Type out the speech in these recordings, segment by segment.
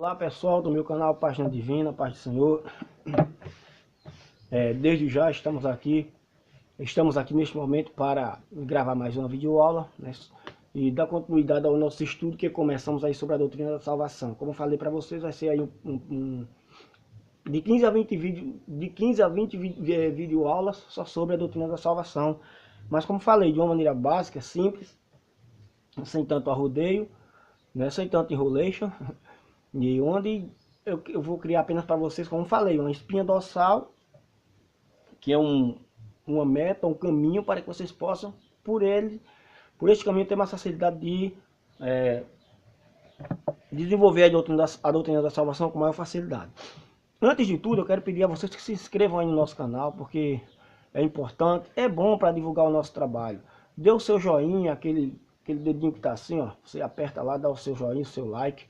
Olá pessoal do meu canal Página Divina, Paz do Senhor. Desde já estamos aqui neste momento para gravar mais uma videoaula, né, e dar continuidade ao nosso estudo que começamos aí sobre a doutrina da salvação. Como eu falei para vocês, vai ser aí de 15 a 20 videoaulas só sobre a doutrina da salvação. Mas como falei, de uma maneira básica, simples, sem tanto arrodeio, né, sem tanto enrolation, e onde eu vou criar apenas para vocês, como falei, uma espinha dorsal, que é uma meta, um caminho para que vocês possam, por este caminho, ter mais facilidade de desenvolver a doutrina da salvação com maior facilidade. Antes de tudo, eu quero pedir a vocês que se inscrevam aí no nosso canal, porque é importante, é bom para divulgar o nosso trabalho. Dê o seu joinha, aquele dedinho que está assim, ó, você aperta lá, dá o seu joinha, o seu like,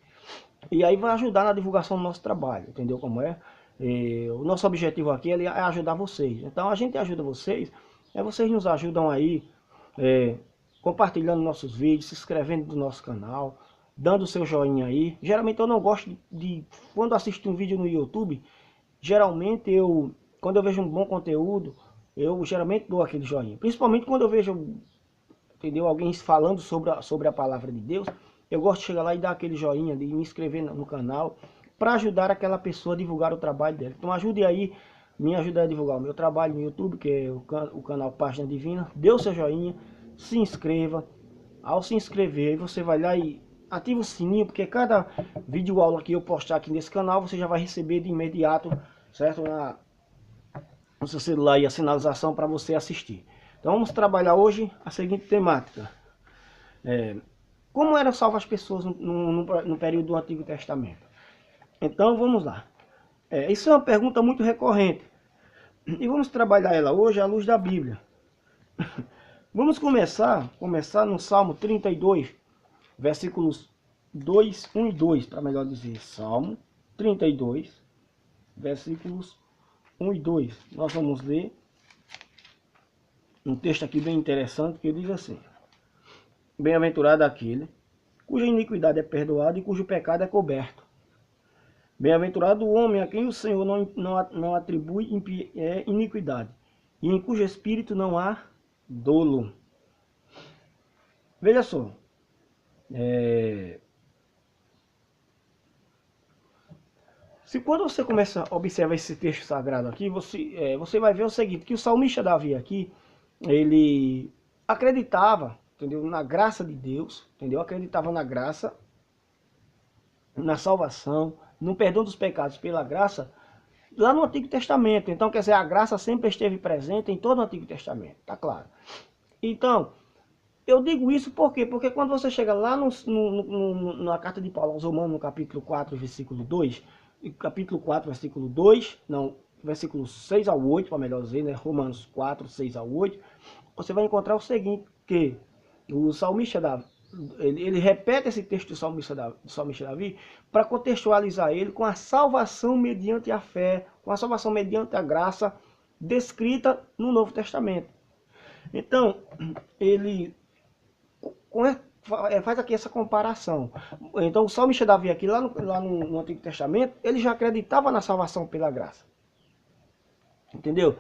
e aí vai ajudar na divulgação do nosso trabalho, entendeu como é? O nosso objetivo aqui é ajudar vocês. Então a gente ajuda vocês, vocês nos ajudam aí, compartilhando nossos vídeos, se inscrevendo no nosso canal, dando o seu joinha aí. Geralmente eu não gosto quando assisto um vídeo no YouTube, geralmente quando eu vejo um bom conteúdo, eu geralmente dou aquele joinha. Principalmente quando eu vejo, entendeu, alguém falando sobre a palavra de Deus, eu gosto de chegar lá e dar aquele joinha, de me inscrever no canal, para ajudar aquela pessoa a divulgar o trabalho dela. Então ajude aí, me ajude a divulgar o meu trabalho no YouTube, que é o canal Página Divina. Dê o seu joinha, se inscreva. Ao se inscrever, você vai lá e ativa o sininho, porque cada vídeo aula que eu postar aqui nesse canal, você já vai receber de imediato, certo? No seu celular e a sinalização para você assistir. Então vamos trabalhar hoje a seguinte temática. Como eram salvas as pessoas no período do Antigo Testamento? Então vamos lá. Isso é uma pergunta muito recorrente. E vamos trabalhar ela hoje à luz da Bíblia. Vamos começar no Salmo 32, versículos 2, 1 e 2, para melhor dizer. Salmo 32, versículos 1 e 2. Nós vamos ler um texto aqui bem interessante que diz assim: Bem-aventurado aquele cuja iniquidade é perdoada e cujo pecado é coberto. Bem-aventurado o homem a quem o Senhor não atribui iniquidade, e em cujo espírito não há dolo. Veja só. Se quando você começa a observar esse texto sagrado aqui, você vai ver o seguinte, que o salmista Davi aqui, ele acreditava, entendeu, na graça de Deus, entendeu? Acreditava na graça, na salvação, no perdão dos pecados pela graça, lá no Antigo Testamento. Então, quer dizer, a graça sempre esteve presente em todo o Antigo Testamento, tá claro? Então, eu digo isso por quê? Porque quando você chega lá na carta de Paulo aos Romanos, no capítulo 4, versículo 2, capítulo 4, versículo 2, não, versículo 6 ao 8, para melhor dizer, né? Romanos 4, 6 ao 8, você vai encontrar o seguinte, que o salmista Davi, ele repete esse texto do salmista Davi para contextualizar ele com a salvação mediante a fé, com a salvação mediante a graça descrita no Novo Testamento. Então, ele faz aqui essa comparação. Então, o salmista Davi aqui, lá no Antigo Testamento, ele já acreditava na salvação pela graça. Entendeu?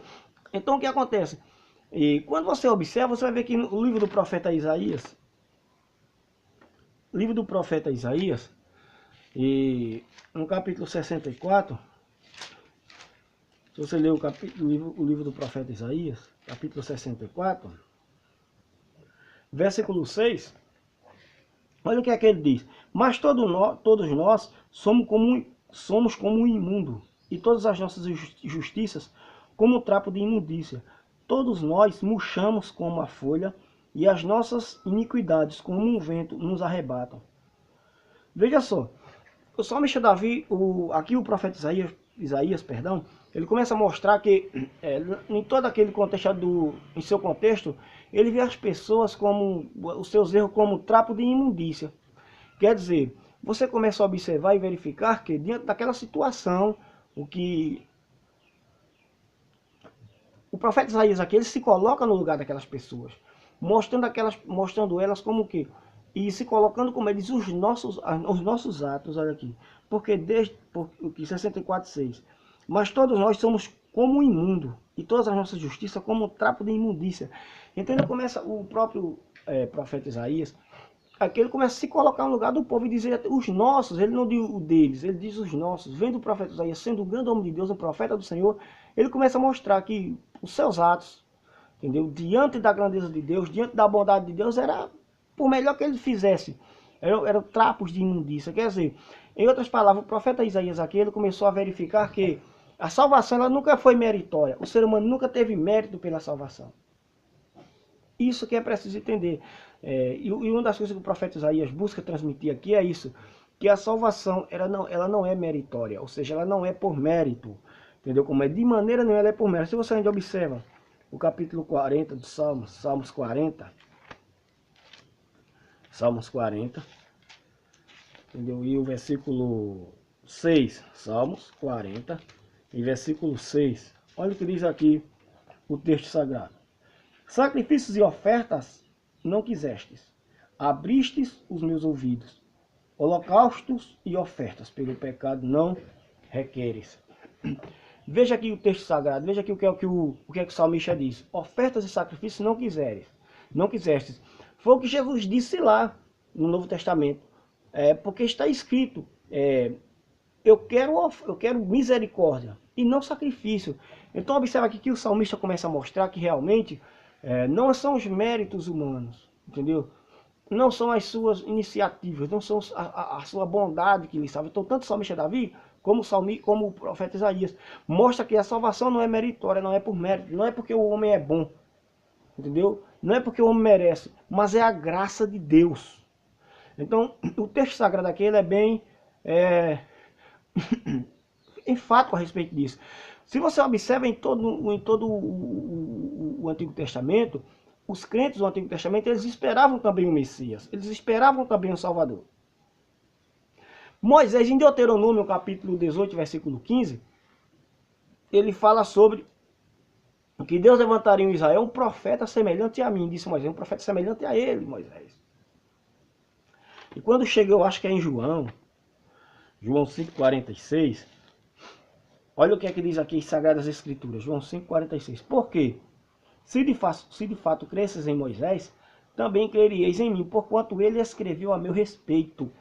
Então, o que acontece? E quando você observa, você vai ver que no livro do profeta Isaías, e no capítulo 64, se você ler o livro do profeta Isaías, capítulo 64, versículo 6, olha o que é que ele diz: Mas todos nós somos como um imundo, e todas as nossas justiças como um trapo de imundícia. Todos nós murchamos como a folha, e as nossas iniquidades como um vento nos arrebatam. Veja só, o salmista Davi, aqui o profeta Isaías, ele começa a mostrar que em todo aquele contexto, em seu contexto, ele vê as pessoas como, os seus erros como trapo de imundícia. Quer dizer, você começa a observar e verificar que diante daquela situação, o profeta Isaías aqui, ele se coloca no lugar daquelas pessoas, mostrando elas como que, e se colocando como eles, os nossos atos, olha aqui, porque desde porque 64:6. Mas todos nós somos como um imundo, e todas as nossas justiças como um trapo de imundícia. Então ele começa, o próprio profeta Isaías, aqui ele começa a se colocar no lugar do povo e dizer os nossos, ele não diz o deles, ele diz os nossos. Vendo o profeta Isaías sendo um grande homem de Deus, um profeta do Senhor, ele começa a mostrar que os seus atos, entendeu? Diante da grandeza de Deus, diante da bondade de Deus, era, por melhor que ele fizesse, eram trapos de imundícia. Quer dizer, em outras palavras, o profeta Isaías aqui, ele começou a verificar que a salvação ela nunca foi meritória. O ser humano nunca teve mérito pela salvação. Isso que é preciso entender. E uma das coisas que o profeta Isaías busca transmitir aqui é isso, que a salvação ela não é meritória, ou seja, ela não é por mérito. Entendeu? Como é? De maneira nenhuma ela é por mérito. Se você ainda observa o capítulo 40 do Salmos, Salmos 40, entendeu? E o versículo 6, Salmos 40, e versículo 6. Olha o que diz aqui o texto sagrado. Sacrifícios e ofertas não quisestes, abristes os meus ouvidos. Holocaustos e ofertas pelo pecado não requeres. Veja aqui o texto sagrado, veja aqui o que é que o salmista diz. Ofertas e sacrifícios não quisestes. Foi o que Jesus disse lá no Novo Testamento. Porque está escrito, eu quero misericórdia e não sacrifício. Então observa aqui que o salmista começa a mostrar que realmente não são os méritos humanos, entendeu? Não são as suas iniciativas, não são a sua bondade que lhe salva. Então tanto o salmista Davi como o profeta Isaías mostra que a salvação não é meritória, não é por mérito, não é porque o homem é bom, entendeu? Não é porque o homem merece, mas é a graça de Deus. Então o texto sagrado aqui ele é bem enfático a respeito disso. Se você observa em todo o Antigo Testamento, os crentes do Antigo Testamento, eles esperavam também o Messias, eles esperavam também o Salvador. Moisés, em Deuteronômio, capítulo 18, versículo 15, ele fala sobre que Deus levantaria em Israel um profeta semelhante a mim, disse Moisés, um profeta semelhante a ele, Moisés. E quando chega, eu acho que é em João 5,46, olha o que é que diz aqui em Sagradas Escrituras, João 5,46. Por quê? Se de fato cresces em Moisés, também creríeis em mim, porquanto ele escreveu a meu respeito.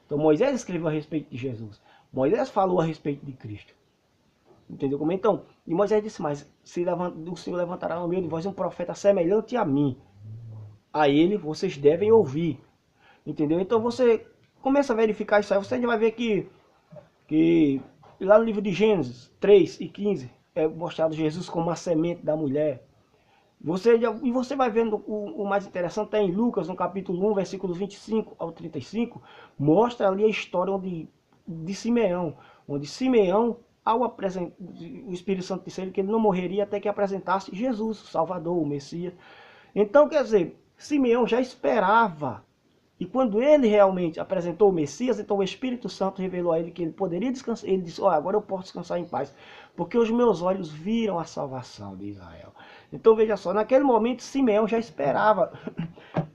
Então Moisés escreveu a respeito de Jesus. Moisés falou a respeito de Cristo. Entendeu como? Então, e Moisés disse, mas o Senhor levantará no meio de vós um profeta semelhante a mim. A ele vocês devem ouvir. Entendeu? Então você começa a verificar isso aí, você ainda vai ver que lá no livro de Gênesis 3:15 é mostrado Jesus como a semente da mulher. E você vai vendo o mais interessante, está em Lucas, no capítulo 1, versículo 25 ao 35, mostra ali a história de Simeão, onde Simeão, o Espírito Santo disse que ele não morreria até que apresentasse Jesus, o Salvador, o Messias. Então, quer dizer, Simeão já esperava, e quando ele realmente apresentou o Messias, então o Espírito Santo revelou a ele que ele poderia descansar. Ele disse, agora eu posso descansar em paz, porque os meus olhos viram a salvação de Israel. Então veja só, naquele momento Simeão já esperava.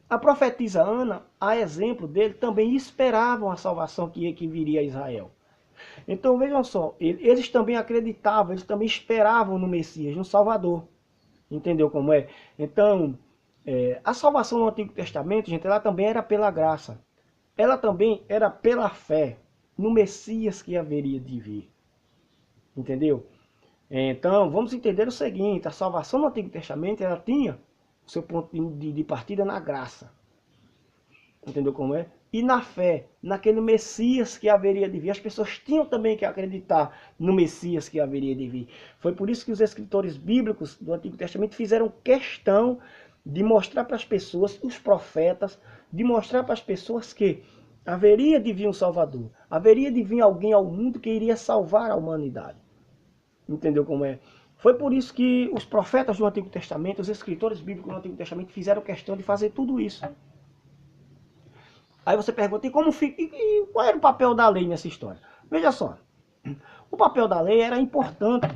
A profetisa Ana, a exemplo dele, também esperavam a salvação que viria a Israel. Então vejam só, eles também acreditavam, eles também esperavam no Messias, no Salvador. Entendeu como é? Então, a salvação no Antigo Testamento, gente, ela também era pela graça. Ela também era pela fé no Messias que haveria de vir. Entendeu? Então, vamos entender o seguinte, a salvação no Antigo Testamento, ela tinha o seu ponto de partida na graça. Entendeu como é? E na fé, naquele Messias que haveria de vir. As pessoas tinham também que acreditar no Messias que haveria de vir. Foi por isso que os escritores bíblicos do Antigo Testamento fizeram questão de mostrar para as pessoas, os profetas, de mostrar para as pessoas que haveria de vir um Salvador. Haveria de vir alguém ao mundo que iria salvar a humanidade. Entendeu como é? Foi por isso que os profetas do Antigo Testamento, os escritores bíblicos do Antigo Testamento fizeram questão de fazer tudo isso. Aí você pergunta, e qual era o papel da lei nessa história? Veja só, o papel da lei era importante.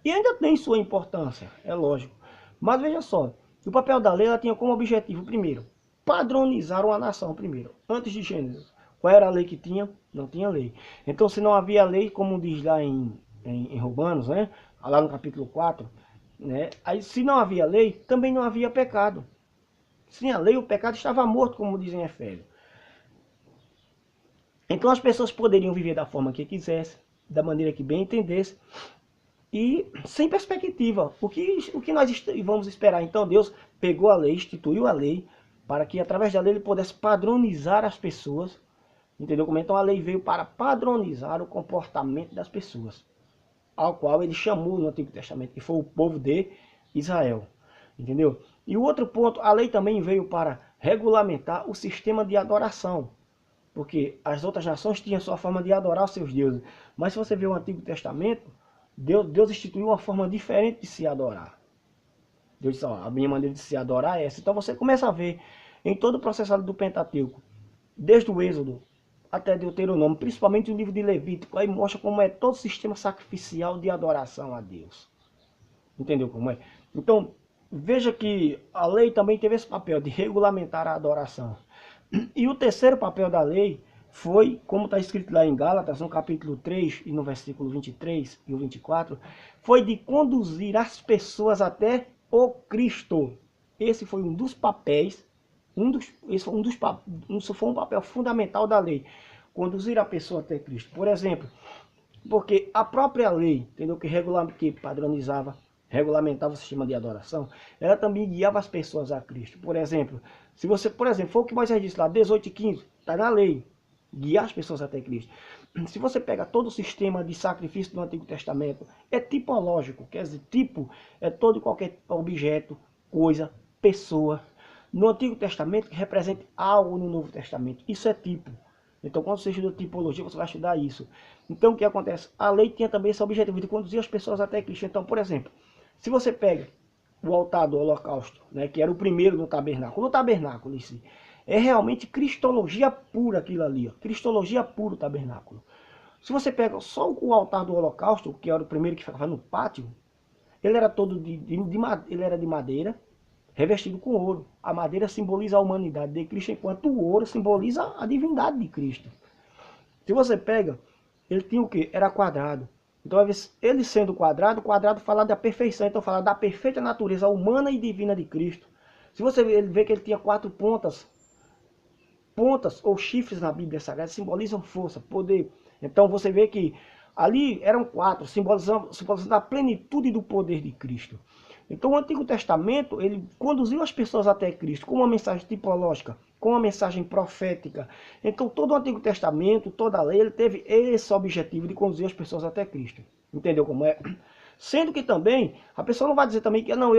E ainda tem sua importância, é lógico. Mas veja só, o papel da lei ela tinha como objetivo, primeiro, padronizar uma nação, primeiro. Antes de Gênesis, qual era a lei que tinha? Não tinha lei. Então, se não havia lei, como diz lá em Romanos, né? Lá no capítulo 4, né? Aí, se não havia lei, também não havia pecado. Sem a lei, o pecado estava morto, como dizem Efésios. Então, as pessoas poderiam viver da forma que quisessem, da maneira que bem entendessem, e sem perspectiva. O que nós vamos esperar? Então, Deus pegou a lei, instituiu a lei, para que através da lei ele pudesse padronizar as pessoas. Entendeu como? Então a lei veio para padronizar o comportamento das pessoas, ao qual ele chamou no Antigo Testamento, que foi o povo de Israel. Entendeu? E o outro ponto, a lei também veio para regulamentar o sistema de adoração. Porque as outras nações tinham sua forma de adorar os seus deuses. Mas se você vê o Antigo Testamento, Deus instituiu uma forma diferente de se adorar. Deus disse, ó, a minha maneira de se adorar é essa. Então você começa a ver em todo o processo do Pentateuco, desde o Êxodo até Deuteronômio, principalmente o livro de Levítico, aí mostra como é todo o sistema sacrificial de adoração a Deus. Entendeu como é? Então, veja que a lei também teve esse papel de regulamentar a adoração. E o terceiro papel da lei foi, como está escrito lá em Gálatas, no capítulo 3 e no versículo 23 e o 24, foi de conduzir as pessoas até o Cristo. Esse foi um dos papéis, isso foi um papel fundamental da lei, conduzir a pessoa até Cristo. Por exemplo, porque a própria lei, entendeu, que padronizava, regulamentava o sistema de adoração, ela também guiava as pessoas a Cristo. Por exemplo, se você, por exemplo, foi o que Moisés disse lá, 18 e 15, está na lei, guiar as pessoas até Cristo. Se você pega todo o sistema de sacrifício do Antigo Testamento, é tipológico, quer dizer, tipo é todo e qualquer objeto, coisa, pessoa, no Antigo Testamento que represente algo no Novo Testamento. Isso é tipo. Então, quando você estuda tipologia, você vai estudar isso. Então, o que acontece? A lei tinha também esse objetivo de conduzir as pessoas até Cristo. Então, por exemplo, se você pega o altar do holocausto, né, que era o primeiro no tabernáculo em si, é realmente cristologia pura aquilo ali, ó, cristologia pura o tabernáculo. Se você pega só o altar do holocausto, que era o primeiro que ficava no pátio, ele era todo ele era de madeira, revestido com ouro. A madeira simboliza a humanidade de Cristo, enquanto o ouro simboliza a divindade de Cristo. Se você pega, ele tinha o quê? Era quadrado. Então, ele sendo quadrado, o quadrado fala da perfeição, então fala da perfeita natureza humana e divina de Cristo. Se você vê que ele tinha 4 pontas ou chifres na Bíblia Sagrada, simbolizam força, poder. Então você vê que ali eram 4, simbolizando a plenitude do poder de Cristo. Então o Antigo Testamento, ele conduziu as pessoas até Cristo com uma mensagem tipológica, com uma mensagem profética. Então todo o Antigo Testamento, toda a lei, ele teve esse objetivo de conduzir as pessoas até Cristo. Entendeu como é? Sendo que também, a pessoa não vai dizer também que não,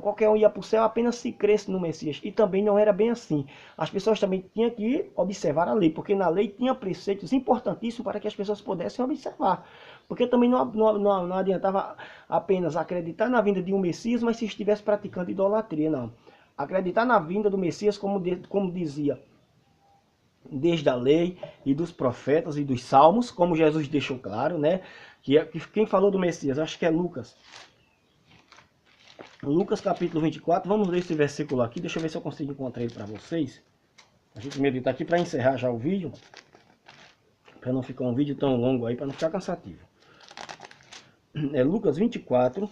qualquer um ia para o céu apenas se cresce no Messias. E também não era bem assim. As pessoas também tinham que observar a lei, porque na lei tinha preceitos importantíssimos para que as pessoas pudessem observar. Porque também não adiantava apenas acreditar na vinda de um Messias, mas se estivesse praticando idolatria, não. Acreditar na vinda do Messias, como dizia, desde a lei e dos profetas e dos salmos, como Jesus deixou claro, né? Que quem falou do Messias, acho que é Lucas. Lucas capítulo 24, vamos ler esse versículo aqui, deixa eu ver se eu consigo encontrar ele para vocês. A gente medita aqui para encerrar já o vídeo, para não ficar um vídeo tão longo aí, para não ficar cansativo. É Lucas 24,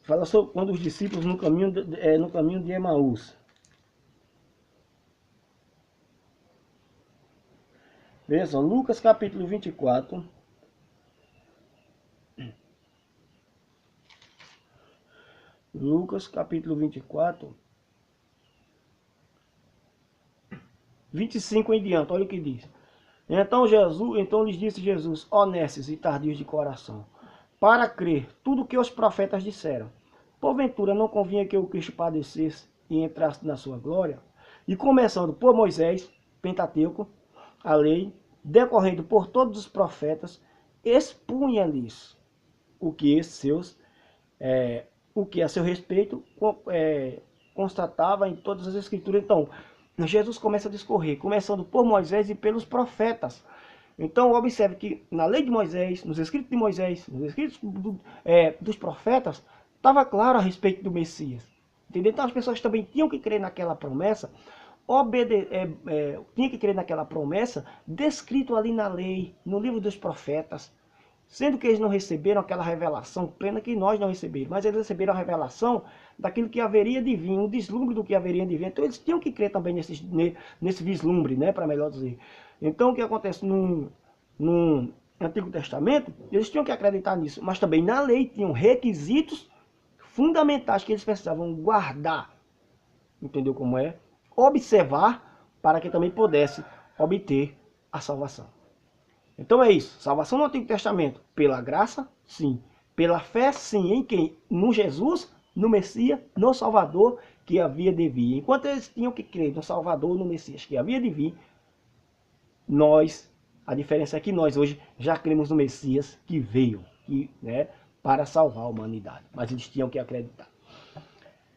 fala sobre quando os discípulos no caminho de Emaús. Veja só, Lucas capítulo 24. Lucas capítulo 24. 25 em diante, olha o que diz. Então lhes disse Jesus, honestos e tardios de coração, para crer tudo o que os profetas disseram. Porventura não convinha que o Cristo padecesse e entrasse na sua glória? E começando por Moisés, Pentateuco, a lei, decorrendo por todos os profetas, expunha-lhes o que a seu respeito constatava em todas as escrituras. Então, Jesus começa a discorrer, começando por Moisés e pelos profetas. Então, observe que na lei de Moisés, nos escritos de Moisés, nos escritos dos profetas, estava claro a respeito do Messias. Entendeu? Então, as pessoas também tinham que crer naquela promessa, tinha que crer naquela promessa descrito ali na lei, no livro dos profetas, sendo que eles não receberam aquela revelação plena que nós não recebemos, mas eles receberam a revelação daquilo que haveria de vir, um deslumbre do que haveria de vir. Então eles tinham que crer também nesse vislumbre, né, para melhor dizer. Então o que acontece no Antigo Testamento, eles tinham que acreditar nisso, mas também na lei tinham requisitos fundamentais que eles precisavam guardar, entendeu como é? Observar para que também pudesse obter a salvação. Então é isso, salvação no Antigo Testamento, pela graça, sim. Pela fé, sim, em quem? No Jesus, no Messias, no Salvador que havia de vir. Enquanto eles tinham que crer no Salvador, no Messias que havia de vir, a diferença é que nós hoje já cremos no Messias que veio, né, para salvar a humanidade. Mas eles tinham que acreditar.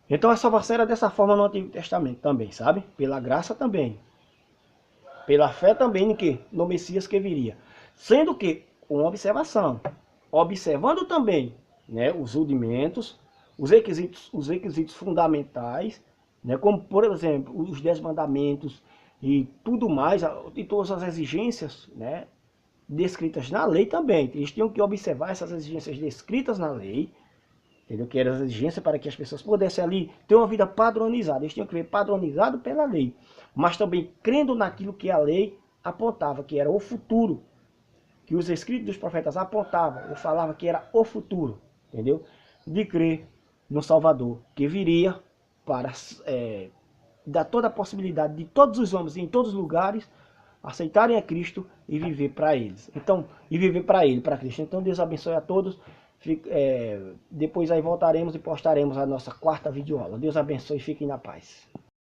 Então a salvação era dessa forma no Antigo Testamento também, sabe? Pela graça também. Pela fé também em que? No Messias que viria. Sendo que, com observação, observando também, né, os rudimentos, os requisitos fundamentais, né, como por exemplo, os 10 mandamentos e tudo mais, e todas as exigências, né, descritas na lei também. Eles tinham que observar essas exigências descritas na lei, entendeu? Que eram as exigências para que as pessoas pudessem ali ter uma vida padronizada. Eles tinham que ver padronizado pela lei, mas também crendo naquilo que a lei apontava, que era o futuro, que os escritos dos profetas apontavam, ou falavam que era o futuro, entendeu? De crer no Salvador, que viria para dar toda a possibilidade de todos os homens em todos os lugares aceitarem a Cristo e viver para eles. Então, e viver para ele, para Cristo. Então Deus abençoe a todos. Depois aí voltaremos e postaremos a nossa quarta videoaula. Deus abençoe e fiquem na paz.